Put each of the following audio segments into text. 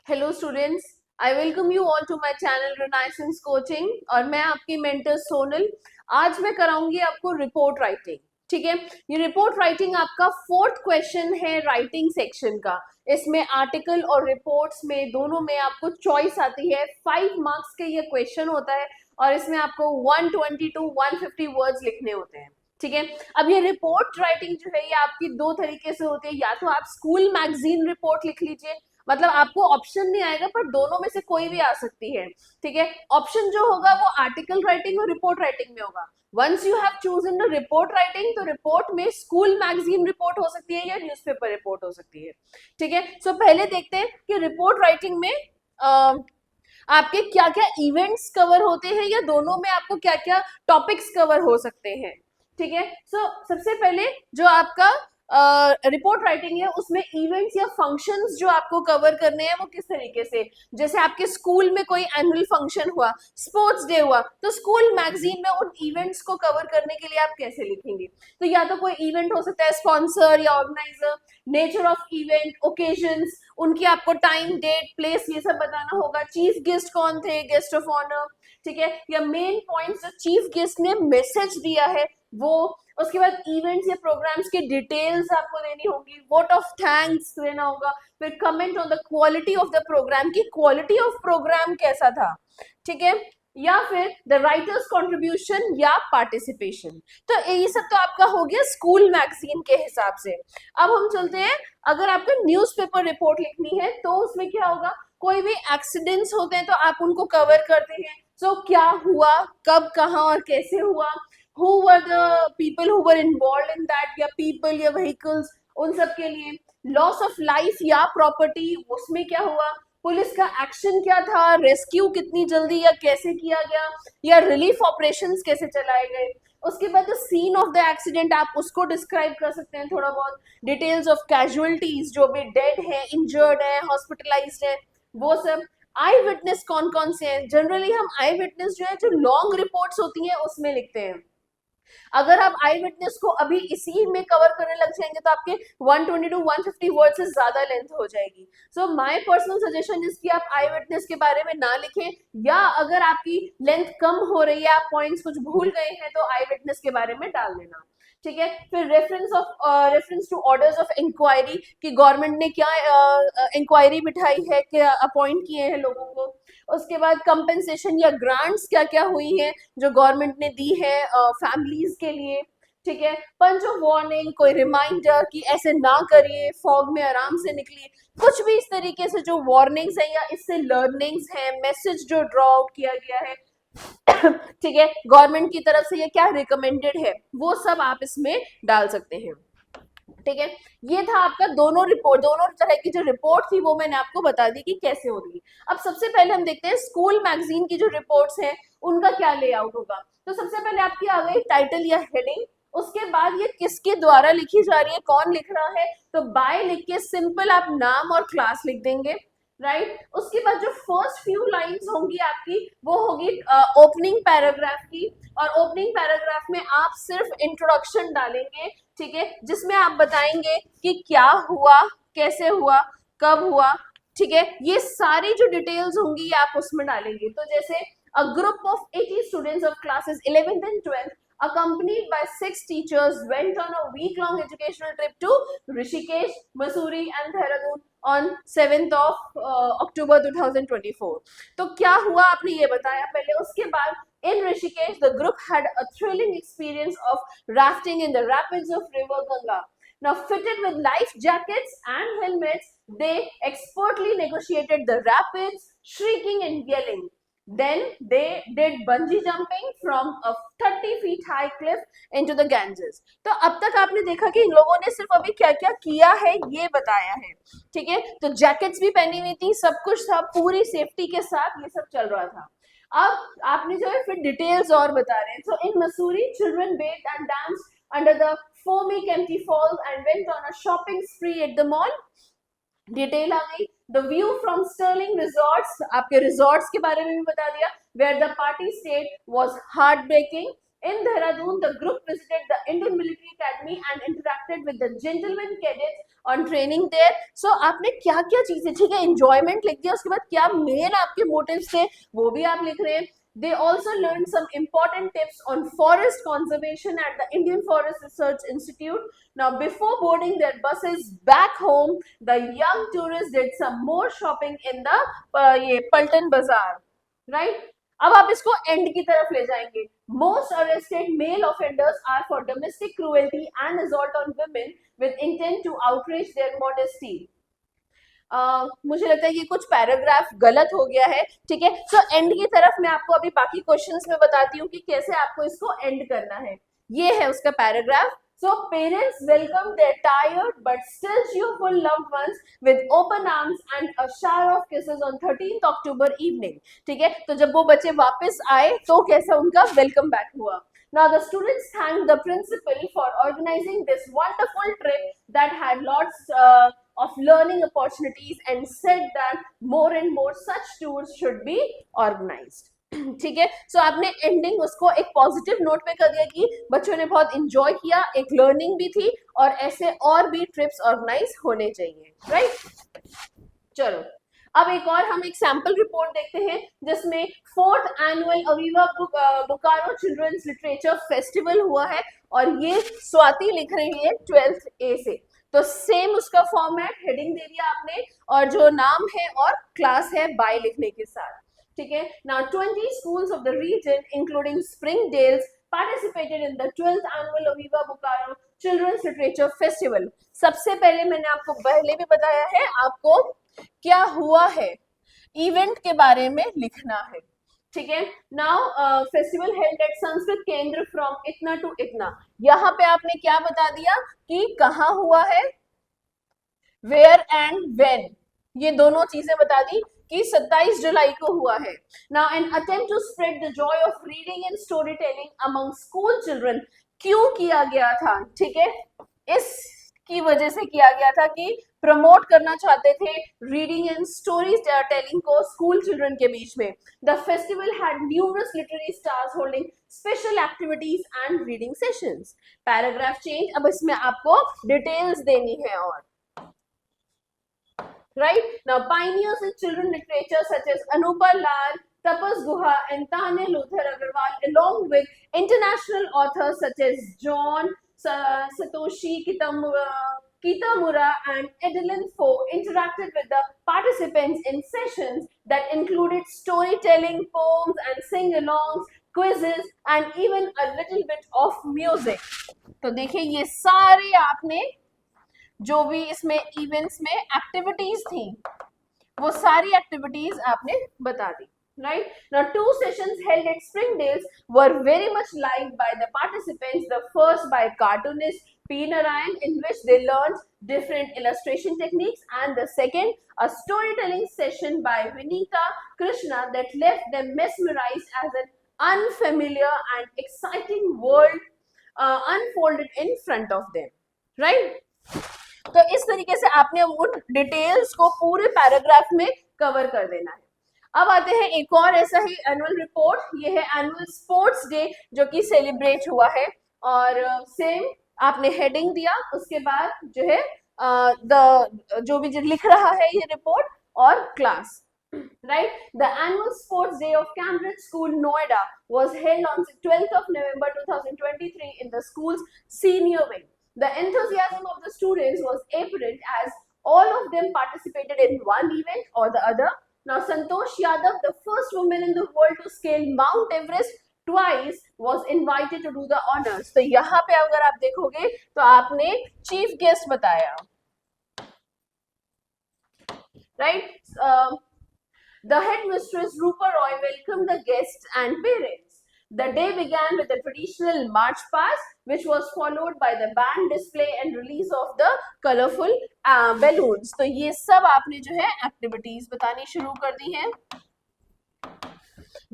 Hello students, I welcome you all to my channel renaissance coaching और मैं आपकी mentor Sonal. आज मैं कराऊंगी आपको रिपोर्ट राइटिंग। ठीक है, ये रिपोर्ट राइटिंग आपका फोर्थ क्वेश्चन है राइटिंग सेक्शन का। इसमें आर्टिकल और रिपोर्ट्स में दोनों में आपको चॉइस आती है। 5 मार्क्स के ये क्वेश्चन होता है और इसमें आपको 120 to 150 वर्ड्स लिखने होते हैं। ठीक है, अब ये रिपोर्ट राइटिंग जो है ये आपकी दो तरीके से होती है। या तो आप स्कूल मैगजीन रिपोर्ट लिख लीजिए, मतलब आपको ऑप्शन नहीं आएगा पर दोनों में से कोई भी आ सकती है। ठीक है, ऑप्शन जो होगा वो आर्टिकल राइटिंग और रिपोर्ट राइटिंग में होगा। Once you have chosen the report writing, तो रिपोर्ट में स्कूल मैगजीन रिपोर्ट हो सकती है या न्यूज़पेपर रिपोर्ट हो सकती है। ठीक है, सो पहले देखते हैं कि रिपोर्ट राइटिंग में आपके क्या क्या इवेंट्स कवर होते हैं या दोनों में आपको क्या क्या टॉपिक्स कवर हो सकते हैं। ठीक है, सो सबसे पहले जो आपका रिपोर्ट राइटिंग है उसमें इवेंट्स या फंक्शंस जो आपको कवर करने हैं वो किस तरीके से। जैसे आपके स्कूल में कोई एनुअल फंक्शन हुआ, स्पोर्ट्स डे हुआ, तो स्कूल मैगजीन में उन इवेंट्स को कवर करने के लिए आप कैसे लिखेंगे। तो या तो कोई इवेंट हो सकता है स्पॉन्सर या organiser, nature of event, occasions, उनकी आपको टाइम, डेट, प्लेस ये सब बताना होगा। चीफ गेस्ट कौन थे, गेस्ट ऑफ ऑनर, ठीक है, या मेन पॉइंट्स जो चीफ गेस्ट ने मैसेज दिया है वो। उसके बाद इवेंट्स या प्रोग्राम्स की डिटेल्स आपको देनी होगी, वोट ऑफ थैंक्स देना होगा, फिर comment on the quality of the programme की क्वालिटी ऑफ प्रोग्राम कैसा था। ठीक है, या फिर द राइटर्स कंट्रीब्यूशन या पार्टिसिपेशन। तो ये सब तो आपका हो गया स्कूल मैगजीन के हिसाब से। अब हम चलते हैं, अगर आपको न्यूज़पेपर रिपोर्ट लिखनी है तो उसमें क्या होगा, कोई भी एक्सीडेंट्स होते हैं तो आप उनको कवर करते हैं। सो क्या हुआ, कब, कहाँ और कैसे हुआ, who were the people who were involved in that, या people या vehicles, उन सब के लिए। लॉस ऑफ लाइफ या प्रॉपर्टी, उसमें क्या हुआ, पुलिस का एक्शन क्या था, रेस्क्यू कितनी जल्दी या कैसे किया गया, या रिलीफ ऑपरेशंस कैसे चलाए गए। उसके बाद सीन ऑफ द एक्सीडेंट आप उसको डिस्क्राइब कर सकते हैं थोड़ा बहुत। डिटेल्स ऑफ कैजुअलिटीज, जो भी डेड है, इंजर्ड है, हॉस्पिटलाइज्ड है, वो सब। आई विटनेस कौन कौन से हैं, जनरली हम आई विटनेस जो है जो लॉन्ग रिपोर्ट्स होती हैं उसमें लिखते हैं। अगर आप आई विटनेस को अभी इसी में कवर करने लग जाएंगे तो आपके 120 to 150 वर्ड से ज्यादा लेंथ हो जाएगी। So my personal suggestion is कि आप आई विटनेस के बारे में ना लिखें, या अगर आपकी लेंथ कम हो रही है, आप पॉइंट्स कुछ भूल गए हैं, तो आई विटनेस के बारे में डाल देना। ठीक है, फिर reference to orders of inquiry कि गवर्नमेंट ने क्या इंक्वायरी बिठाई है, क्या अपॉइंट किए हैं लोगों को। उसके बाद कंपेंसेशन या ग्रांट्स क्या क्या हुई है जो गवर्नमेंट ने दी है फैमिलीज के लिए। ठीक है, पंच ऑफ वार्निंग, कोई रिमाइंडर कि ऐसे ना करिए, फॉग में आराम से निकलिए, कुछ भी इस तरीके से जो वार्निंग्स है या इससे लर्निंग्स है, मैसेज जो ड्रॉ आउट किया गया है ठीक है, गवर्नमेंट की तरफ से ये क्या रिकमेंडेड है, वो सब आप इसमें डाल सकते हैं। ठीक है, ये था आपका दोनों तरह की जो रिपोर्ट थी वो मैंने आपको बता दी कि कैसे होगी। अब सबसे पहले हम देखते हैं स्कूल मैगजीन की जो रिपोर्ट्स हैं उनका क्या लेआउट होगा। तो सबसे पहले आपकी आ गई टाइटल या हेडिंग, उसके बाद ये किसके द्वारा लिखी जा रही है, कौन लिख रहा है, तो बाय लिख के सिंपल आप नाम और क्लास लिख देंगे। राइट, उसके बाद जो फर्स्ट फ्यू लाइंस होंगी आपकी वो होगी ओपनिंग पैराग्राफ की, और ओपनिंग पैराग्राफ में आप सिर्फ इंट्रोडक्शन डालेंगे। ठीक है, जिसमें आप बताएंगे कि क्या हुआ, कैसे हुआ, कब हुआ। ठीक है, ये सारी जो डिटेल्स होंगी आप उसमें डालेंगे। तो जैसे a group of 80 students of classes 11th and 12th accompanied by 6 teachers went on a week-long educational trip to Rishikesh, Mussoorie and Dehradun on 7th of October 2024। तो क्या हुआ आपने ये बताया पहले। उसके बाद in Rishikesh the group had a thrilling experience of rafting in the rapids of river Ganga. Now fitted with life jackets and helmets, they expertly negotiated the rapids, shrieking and yelling. Then they did bungee jumping from a 30 feet high cliff into the Ganges। तो अब तक आपने देखा कि इन लोगों ने सिर्फ अभी क्या क्या किया है ये बताया है। ठीक है, तो जैकेट्स भी पहनी हुई थी, सब कुछ था, पूरी सेफ्टी के साथ ये सब चल रहा था। अब आपने जो है फिर डिटेल्स और बता रहे हैं। So in Mussoorie children bathed and danced under the foamy Kempty Falls and went on a shopping spree at the mall। Detail आ गई। The view from Sterling resorts, आपके रिजॉर्ट्स के बारे में भी बता दिया, where the party state was heart breaking. In Dehradun, the group visited the Indian Military Academy and interacted with the gentlemen cadets on training there. So आपने क्या क्या चीजें, ठीक है, enjoyment लिख दिया, उसके बाद क्या मेन आपके motives थे वो भी आप लिख रहे हैं. They also learned some important tips on forest conservation at the Indian Forest Research Institute. Now, before boarding their buses back home, the young tourists did some more shopping in the Paltan Bazaar, right? अब आप इसको and की तरफ ले जाएंगे. Most arrested male offenders are for domestic cruelty and assault on women with intent to outreach their modesty. मुझे लगता है ये कुछ पैराग्राफ गलत हो गया है, ठीक है. सो एंड की तरफ मैं आपको अभी बाकी क्वेश्चंस में बताती हूँ कि कैसे आपको इसको एंड करना है. ये है उसका paragraph. So parents welcome their tired but still cheerful loved ones with open arms and a shower of kisses on 13th October evening. ठीक है, तो जब वो बच्चे वापस आए तो कैसा उनका वेलकम बैक हुआ. Now the students thanked the principal for organizing this wonderful trip that had lots of learning opportunities and said that more and more such tours should be organized. ठीक है. सो आपने एंडिंग उसको एक positive note पे कर दिया कि बच्चों ने बहुत इंजॉय किया, एक लर्निंग भी थी और ऐसे और भी ट्रिप्स ऑर्गेनाइज होने चाहिए, राइट. चलो अब एक और हम एक सैंपल रिपोर्ट देखते हैं जिसमें 4th annual Aviva Bokaro children's literature festival हुआ है और ये स्वाति लिख रही है 12th A से. तो सेम उसका फॉर्मेट, हेडिंग दे दिया आपने और जो नाम है और क्लास है बाय लिखने के साथ, ठीक है. Now 20 schools of the region including Springdales participated in the 12th annual Aviva Bokaro Children's Literature Festival. सबसे पहले मैंने आपको पहले भी बताया है आपको क्या हुआ है, इवेंट के बारे में लिखना है, ठीक है. Now festival held at Sanskrit केंद्र फ्रॉम इतना टू इतना. यहाँ पे आपने क्या बता दिया कि कहाँ हुआ है, वेयर एंड व्हेन, ये दोनों चीजें बता दी कि 27 जुलाई को हुआ है. Now an attempt to spread the joy of reading and story telling among school children. क्यों किया गया था, ठीक है, इसकी वजह से किया गया था कि प्रमोट करना चाहते थे रीडिंग एंड स्टोरी टेलिंग को स्कूल चिल्ड्रन के बीच में. The festival had numerous literary stars holding special activities and reading sessions. Paragraph change, अब इसमें आपको डिटेल्स देनी है और right. Now pioneers in children literature such as Anupa Lal, Tapas Guha and Tanya Luther Agarwal along with international authors such as John Satoshi Kitamura and Edelyn Foe interacted with the participants in sessions that included storytelling, poems and sing-alongs, quizzes and even a little bit of music. तो देखिए ये सारे आपने जो भी इसमें events में activities थी वो सारी एक्टिविटीज आपने बता दी, right. Now 2 sessions held at Springdales were very much liked by the participants. The first by cartoonist P. Narayan in which they learned different illustration techniques and the second a storytelling session by Vinita Krishna that left them mesmerized as an unfamiliar and exciting world unfolded in front of them, right. तो इस तरीके से आपने उन details को पूरे paragraph में cover कर देना है. अब आते हैं एक और ऐसा ही एनुअल रिपोर्ट. ये है एनुअल स्पोर्ट्स डे जो कि सेलिब्रेट हुआ है और सेम आपने हेडिंग दिया, उसके बाद जो है जो भी लिख रहा है ये रिपोर्ट और class, right. The annual sports day of Cambridge School Noida was held on 12th of November 2023 in the school's senior wing. The enthusiasm of the students was apparent as all of them participated in one event or the other. Now, Santosh Yadav, the first woman in the world to scale Mount Everest twice, was invited to do the honors. तो यहाँ पे अगर आप देखोगे तो आपने chief guest बताया, right? The headmistress Rupa Roy welcomed the guests and parents. The day began with a traditional march past, which was followed by the band display and release of the colorful balloons. तो ये सब आपने जो है activities बतानी शुरू कर दी हैं.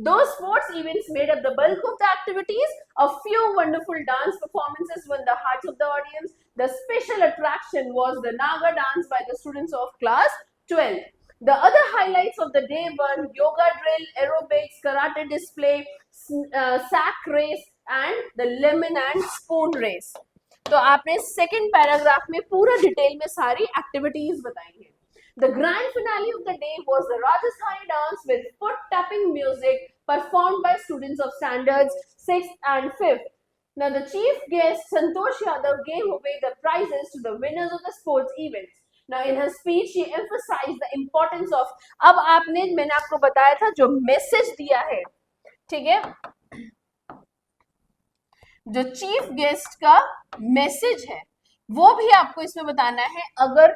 Those sports events made up the bulk of the activities. A few wonderful dance performances won the hearts of the audience. The special attraction was the Naga dance by the students of class 12. The other highlights of the day were yoga drill, aerobics, karate display, sack race and the lemon and spoon race. तो आपने second paragraph में पूरा detail में सारी activities बताई हैं। The grand finale of the day was the Rajasthani dance with foot tapping music performed by students of standards 6th and 5th. Now the chief guest Santosh Yadav gave away the prizes to the winners of the sports events. Now in her speech she emphasized the importance of, अब आपने, मैंने आपको बताया था जो message दिया है, ठीक है, जो चीफ गेस्ट का मैसेज है वो भी आपको इसमें बताना है। अगर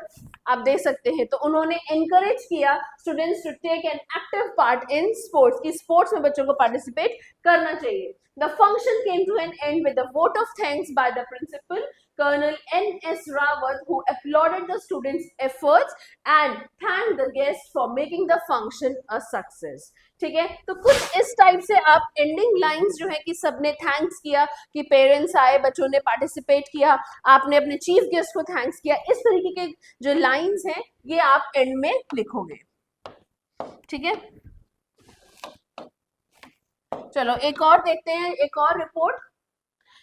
आप देख सकते हैं तो उन्होंने एनकरेज किया students to take an active part in sports, कि स्पोर्ट्स में बच्चों को पार्टिसिपेट करना चाहिए। The function came to an end with the vote of thanks by the principal Colonel N.S. Rawat, who applauded the students' efforts and thanked the guests for making the function a success. ठीक है, तो कुछ इस type से आप ending lines जो है कि सबने थैंक्स किया, कि पेरेंट्स आए, बच्चों ने पार्टिसिपेट किया, आपने अपने चीफ गेस्ट को थैंक्स किया, इस तरीके के जो लाइंस हैं ये आप एंड में लिखोगे। ठीक है, चलो एक और देखते हैं, एक और रिपोर्ट।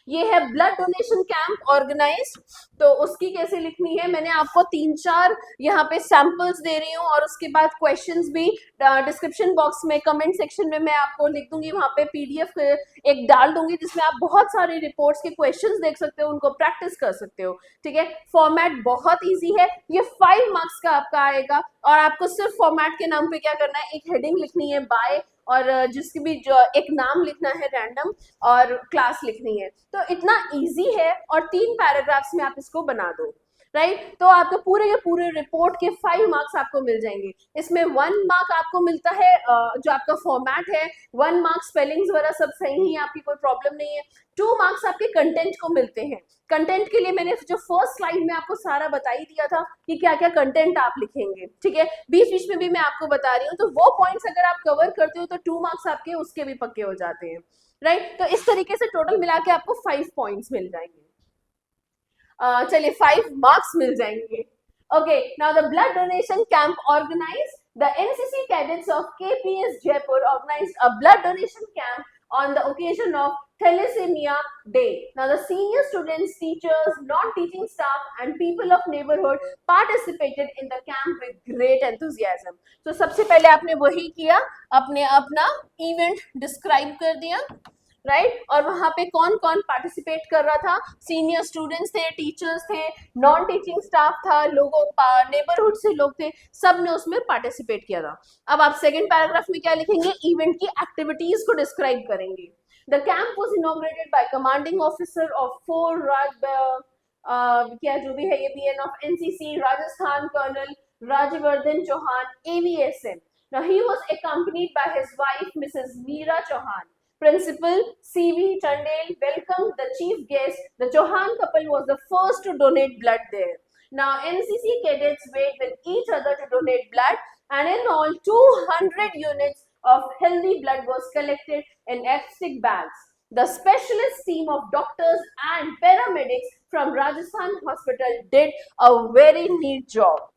ये है ब्लड डोनेशन कैंप ऑर्गेनाइज, तो उसकी कैसे लिखनी है, मैंने आपको 3-4 यहाँ पे सैंपल्स दे रही हूँ और उसके बाद क्वेश्चंस भी डिस्क्रिप्शन बॉक्स में कमेंट सेक्शन में मैं आपको लिख दूंगी, वहाँ पे पीडीएफ एक डाल दूंगी जिसमें आप बहुत सारे रिपोर्ट्स के क्वेश्चंस देख सकते हो, उनको प्रैक्टिस कर सकते हो। ठीक है, फॉर्मेट बहुत ईजी है, ये 5 मार्क्स का आपका आएगा और आपको सिर्फ फॉर्मेट के नाम पे क्या करना है, एक हेडिंग लिखनी है बाय, और जिसकी भी जो एक नाम लिखना है रैंडम, और क्लास लिखनी है। तो इतना इजी है और 3 पैराग्राफ्स में आप इसको बना दो, राइट। तो आपको पूरे के पूरे रिपोर्ट के 5 मार्क्स आपको मिल जाएंगे। इसमें 1 मार्क आपको मिलता है जो आपका फॉर्मेट है, 1 मार्क स्पेलिंग्स वगैरह सब सही है, आपकी कोई प्रॉब्लम नहीं है। 2 मार्क्स आपके कंटेंट को मिलते हैं। कंटेंट के लिए मैंने जो फर्स्ट स्लाइड में आपको सारा बता ही दिया था कि क्या क्या कंटेंट आप लिखेंगे। ठीक है, बीच बीच में भी मैं आपको बता रही हूँ, तो वो पॉइंट्स अगर आप कवर करते हो तो 2 मार्क्स आपके उसके भी पक्के हो जाते हैं, राइट। तो इस तरीके से टोटल मिला के आपको 5 पॉइंट्स मिल जाएंगे, चलिए 5 मार्क्स मिल जाएंगे। Okay, now the blood donation camp organised, the NCC cadets of KPS Jaipur organised a blood donation camp on the occasion of Thalassemia Day. Now the senior students, teachers, non-teaching staff and people of neighborhood participated in the camp with great enthusiasm. तो सबसे पहले आपने वही किया, आपने अपना event describe कर दिया, राइट और वहां पे कौन कौन पार्टिसिपेट कर रहा था, सीनियर स्टूडेंट्स थे, टीचर्स थे, नॉन टीचिंग स्टाफ था, लोगों नेबरहुड से लोग थे, सब ने उसमें पार्टिसिपेट किया था। अब आप सेकंड पैराग्राफ में क्या लिखेंगे, इवेंट की एक्टिविटीज को डिस्क्राइब करेंगे। The camp was inaugurated by commanding officer of 4 क्या जो भी है ये BN of NCC Rajasthan, colonel Rajyavardhan Chauhan AVSM. Now he was accompanied by his wife Mrs. Meera Chauhan. Principal C.V. Chandel welcomed the chief guest. The Chauhan couple was the first to donate blood there. Now NCC cadets wait with each other to donate blood, and in all 200 units of healthy blood was collected in plastic bags. The specialist team of doctors and paramedics from Rajasthan Hospital did a very neat job.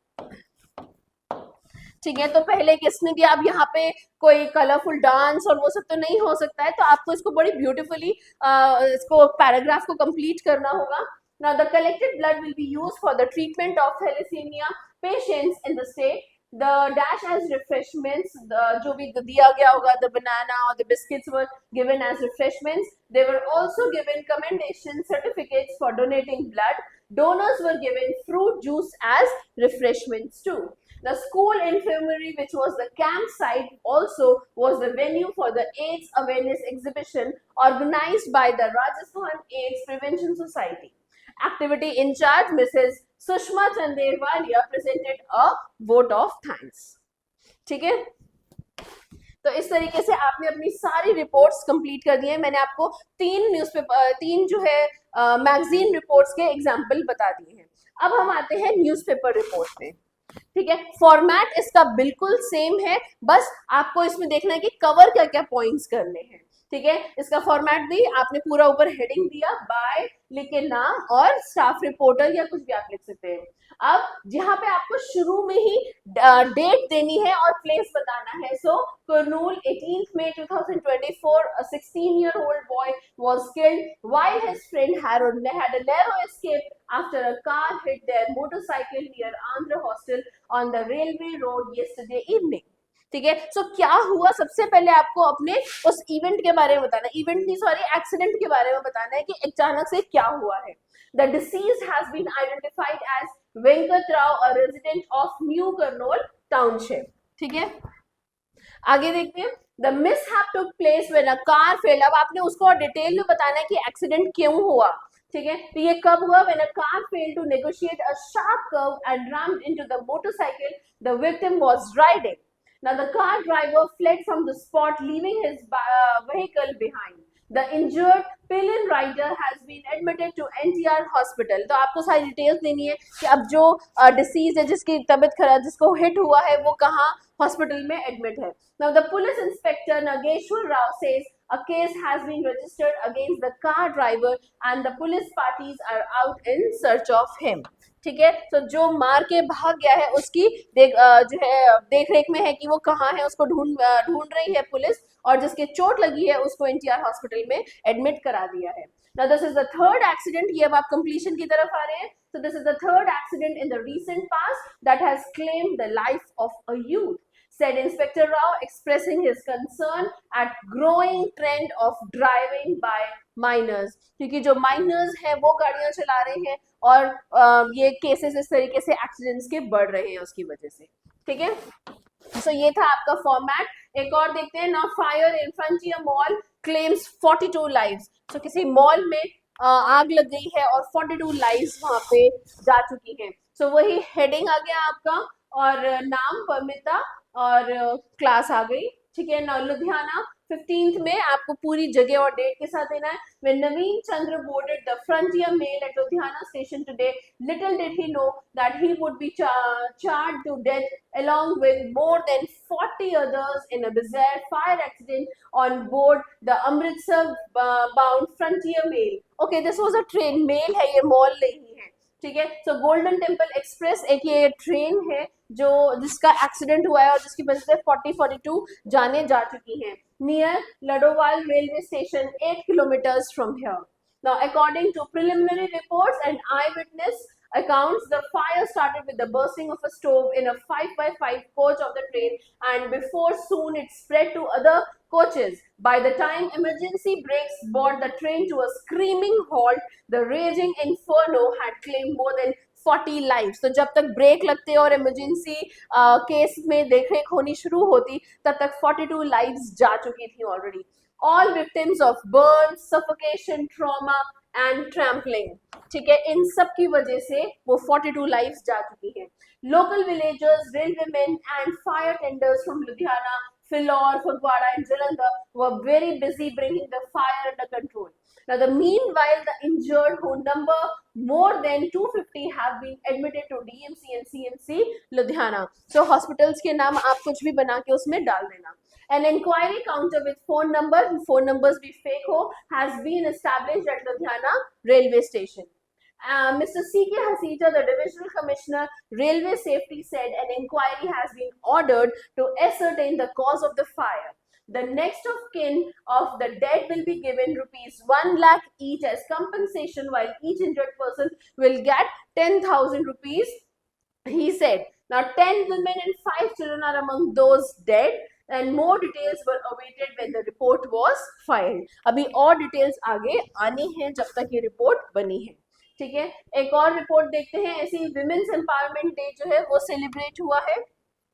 ठीक है, तो पहले किसने दिया, अब यहाँ पे कोई कलरफुल डांस और वो सब तो नहीं हो सकता है, तो आपको इसको बड़ी ब्यूटीफुली इसको पैराग्राफ को कंप्लीट करना होगा। Now the collected blood will be used for the treatment of thalassemia patients in the state. The dash as refreshments, जो भी दिया गया होगा, the banana or the biscuits were given as refreshments. They were also given commendation certificates for donating blood. Donors were given fruit juice as refreshments too. The school infirmary, which was the campsite, also was the venue for the AIDS awareness exhibition organized by the Rajasthan AIDS Prevention Society. Activity in charge, Mrs. Sushma Chanderwalia, presented a vote of thanks. ठीक है, तो इस तरीके से आपने अपनी सारी reports complete कर दी है। मैंने आपको 3 जो है मैगजीन रिपोर्ट्स के एग्जाम्पल बता दिए हैं। अब हम आते हैं न्यूज़पेपर रिपोर्ट पे। ठीक है, फॉर्मेट इसका बिल्कुल सेम है, बस आपको इसमें देखना है कि कवर क्या क्या पॉइंट्स करने हैं। ठीक है, इसका फॉर्मेट भी आपने पूरा ऊपर हेडिंग दिया, बाय लिख के नाम और स्टाफ रिपोर्टर या कुछ भी आप लिख सकते हैं। अब जहां पे आपको शुरू में ही डेट देनी है और प्लेस बताना है, सो Kurnool 18th May 2024, a 16-year-old boy was killed while his friend had a narrow escape after a car hit their motorcycle near Andhra Hostel on the railway road yesterday evening. ठीक है, सो क्या हुआ, सबसे पहले आपको अपने उस इवेंट के बारे में बताना, इवेंट नहीं सॉरी एक्सीडेंट के बारे में बताना है कि अचानक से क्या हुआ है। The disease has been identified as Venkat Rao, a resident of new Kurnool township. ठीक है, आगे देखते हैं। The mishap took place when a car fail. अब आपने उसको डिटेल में बताना है कि एक्सीडेंट क्यों हुआ। ठीक है, तो ये कब हुआ? When a car failed to negotiate a sharp curve and rammed into the motorcycle the victim was riding. Now the car driver fled from the spot, leaving his vehicle behind. The injured pillion rider has been admitted to NTR hospital. तो आपको सारी details देनी है कि अब जो disease है, जिसकी तबीयत खराब, जिसको हिट हुआ है, वो कहाँ हॉस्पिटल में एडमिट है। Now the police inspector Nageshwar Rao says a case has been registered against the car driver and the police parties are out in search of him. ठीक है, तो जो मार के भाग गया है उसकी जो है देख रेख में है कि वो कहाँ है, उसको ढूंढ रही है पुलिस, और जिसके चोट लगी है उसको एनटीआर हॉस्पिटल में एडमिट करा दिया है। Now this is the third accident, ये अब आप कंप्लीशन की तरफ आ रहे हैं। So this is the third accident in the recent past that has claimed the life of a youth, said Inspector Rao, expressing his concern at growing trend of driving by minors, क्योंकि जो miners हैं वो गाड़ियां चला रहे हैं और ये केसेस इस तरीके से एक्सीडेंट्स के बढ़ रहे हैं उसकी वजह से। ठीक है, सो ये था आपका फॉर्मेट। एक और देखते हैं। Now fire in frontier mall claims 42 lives. तो किसी मॉल में आग लग गई है और 42 लाइव्स वहां पे जा चुकी हैं। सो वही हेडिंग आ गया आपका और नाम परमिता और क्लास आ गई। ठीक है, ना लुधियाना 15th में आपको पूरी जगह और डेट के साथ देना है। When Naveen Chandra boarded the Frontier Mail at Ludhiana station today, little did he know that he would be charred to death along with more than 40 others in a bizarre fire accident on board the Amritsar bound Frontier Mail. Okay, this was a train, mail है, ये mall नहीं है। ठीक है, सो golden temple express एक ये train है जो जिसका एक्सीडेंट हुआ है और जिसकी वजह से 42 जाने जा चुकी हैं near Ladowal railway station 8 kilometers from here. Now, according to preliminary reports and eyewitness accounts, the fire started with the bursting of a stove in a 5x5 coach of the train, and before soon it spread to other coaches. By the time emergency brakes brought the train to a screaming halt, the raging inferno had claimed more than 40 lives. तो जब तक break लगते और emergency case में देखरेख होनी शुरू होती तब तक 42 लाइव्स जा चुकी थी already. All victims of burns, suffocation, trauma and trampling. ठीक है, इन सब की वजह से वो 42 लाइव्स जा चुकी हैं। Local villagers, railwaymen and fire tenders from Ludhiana, Philor, Fagwara and Jalandhar were very busy bringing the fire under control. Now, meanwhile, the injured, who number more than 250, have been admitted to DMC and CMC Ludhiana. So, hospitals के नाम आप कुछ भी बना के उसमें डाल देना। An inquiry counter with phone numbers भी fake हो, has been established at Ludhiana railway station. Mr. C.K. Hasija, the Divisional Commissioner, Railway Safety, said an inquiry has been ordered to ascertain the cause of the fire. The next of kin of the dead will be given rupees 1 lakh each as compensation, while each injured person will get 10,000 rupees, he said. Now, 10 women and 5 children are among those dead, and more details were awaited when the report was filed. अभी और details आगे आनी है जब तक ये report बनी है। ठीक है, एक और रिपोर्ट देखते हैं। ऐसी विमेन्स एम्पावरमेंट डे जो है वो सेलिब्रेट हुआ है,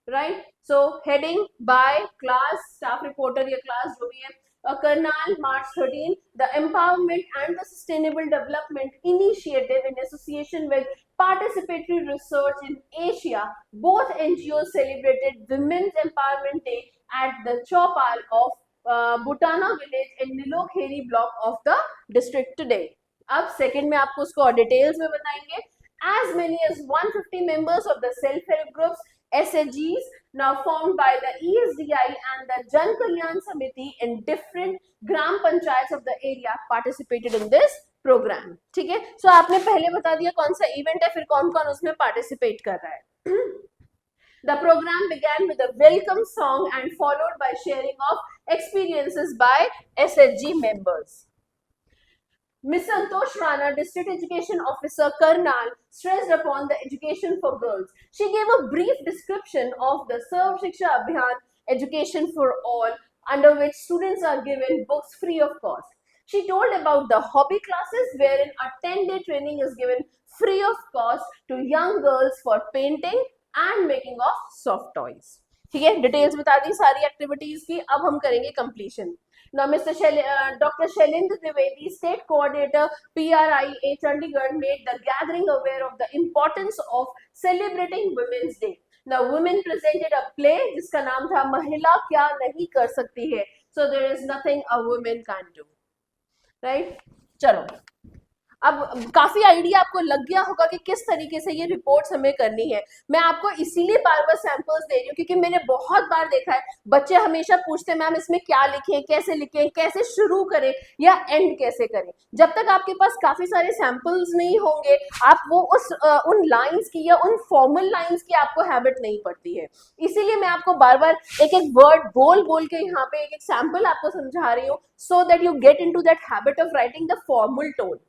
right. So heading by class staff reporter या क्लास जो भी है। Karnal, March 13, the Empowerment and the Sustainable Development Initiative in association with Participatory Research in Asia, both NGOs celebrated Women's Empowerment Day at the Chowpal of Butana village in Nilokheri block of the district today. अब second में आपको उसको details में बताएंगे। As many as 150 members of the self-help groups, SHGs now formed by the ESDI and the Jan Kalyan Samiti in different gram panchayats of the area participated in this program. ठीक है, so आपने पहले बता दिया कौन सा event है, फिर कौन कौन उसमें पार्टिसिपेट कर रहा है. The program began with a welcome song and followed by sharing of experiences by SHG members. Ms. Santosh Rana, District Education Officer, Karnal, stressed upon the education for girls. She gave a brief description of the Sarv Shiksha Abhiyan Education for All, under which students are given books free of cost. She told about the hobby classes wherein a 10-day training is given free of cost to young girls for painting and making of soft toys. ठीक है, details बता दी सारी activities की. अब हम करेंगे completion. Now, Dr. Shailendra Trivedi, State Coordinator, PRIA Chandigarh, made the gathering aware of the importance of celebrating Women's Day. Now, women presented a play जिसका नाम था महिला क्या नहीं कर सकती है. So, there is nothing a woman can't do. Right? चलो. अब काफी आइडिया आपको लग गया होगा कि किस तरीके से ये रिपोर्ट्स हमें करनी है. मैं आपको इसीलिए बार बार सैंपल्स दे रही हूँ क्योंकि मैंने बहुत बार देखा है बच्चे हमेशा पूछते हैं मैम इसमें क्या लिखें, कैसे शुरू करें या एंड कैसे करें. जब तक आपके पास काफी सारे सैंपल्स नहीं होंगे आप वो उन लाइन्स की या उन फॉर्मल लाइन्स की आपको हैबिट नहीं पड़ती है. इसीलिए मैं आपको बार बार एक एक वर्ड बोल के यहाँ पे एक एक सैंपल आपको समझा रही हूँ so that you get into that habit of writing the formal tone.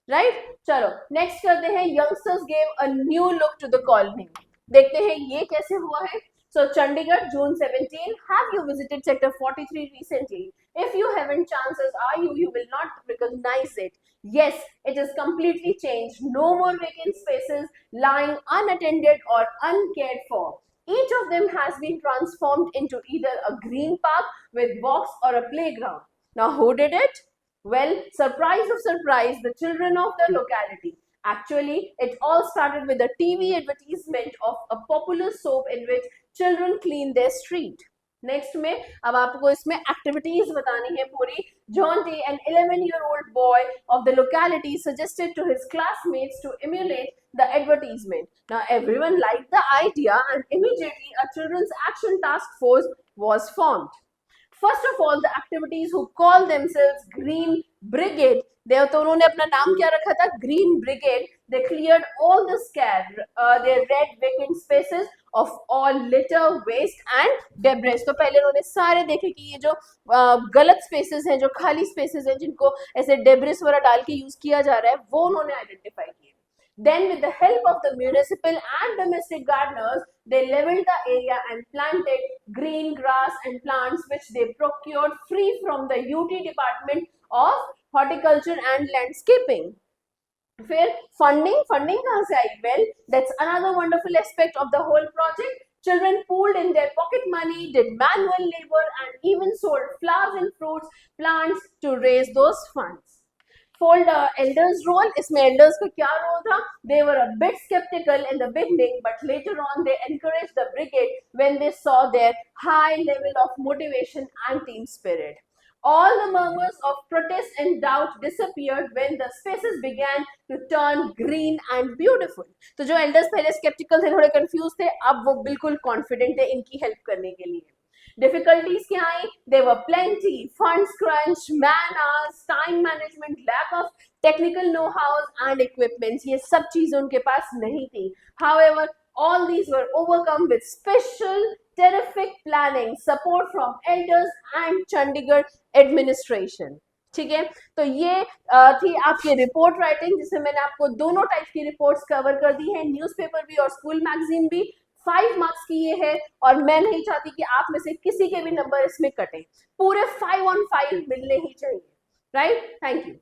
Right, चलो नेक्स्ट करते हैं. Youngsters gave a new look to the colony. देखते हैं ये कैसे हुआ है. सो Chandigarh June 17. Have you visited Sector 43 recently? If you haven't, chances are you will not recognize it. Yes, it is completely changed. No more vacant spaces lying unattended or uncared for. Each of them has been transformed into either a green park with walks or a playground. Now, who did it? Well, surprise of surprise, the children of the locality. Actually, it all started with a TV advertisement of a popular soap in which children clean their street. Next में अब आपको इसमें activities बतानी है पूरी. John Day, an 11-year-old boy of the locality, suggested to his classmates to emulate the advertisement. Now, everyone liked the idea and immediately a children's action task force was formed. First of all, the activities who call themselves Green Brigade, तो उन्होंने अपना नाम क्या रखा था? Green Brigade. They cleared all the their red vacant spaces of all litter, waste and debris. तो पहले उन्होंने सारे देखे कि ये जो गलत स्पेसेस हैं, जो खाली स्पेसेस हैं, जिनको ऐसे डेब्रिस वगैरह डाल के यूज किया जा रहा है, वो उन्होंने आइडेंटिफाई किए. Then, with the help of the municipal and domestic gardeners, they leveled the area and planted green grass and plants which they procured free from the UT Department of Horticulture and Landscaping. फिर funding कहाँ से आई? Well, that's another wonderful aspect of the whole project. Children pooled in their pocket money, did manual labor and even sold flowers and fruits, plants to raise those funds. For the elders' role, इसमें elders का क्या role था? They were a bit skeptical in the beginning, but later on they encouraged the brigade when they saw their high level of motivation and team spirit. All the murmurs of protest and doubt disappeared when the spaces began to turn green and beautiful. तो जो elders पहले skeptical थे, थोड़े confused थे, अब वो बिल्कुल confident थे इनकी help करने के लिए. Difficulties क्या आई? There were plenty. Funds crunch, man hours, time management, lack of technical know-hows and equipments. ये सब चीजें उनके पास नहीं थी. However, all these were overcome with special terrific planning, support from elders and Chandigarh administration. ठीक है, तो ये थी आपकी रिपोर्ट राइटिंग जिसमें मैंने आपको दोनों टाइप की रिपोर्ट्स कवर कर दी है, न्यूज़पेपर भी और स्कूल मैगजीन भी. 5 मार्क्स की ये है और मैं नहीं चाहती कि आप में से किसी के भी नंबर इसमें कटे. पूरे 5 on 5 मिलने ही चाहिए. Right, thank you.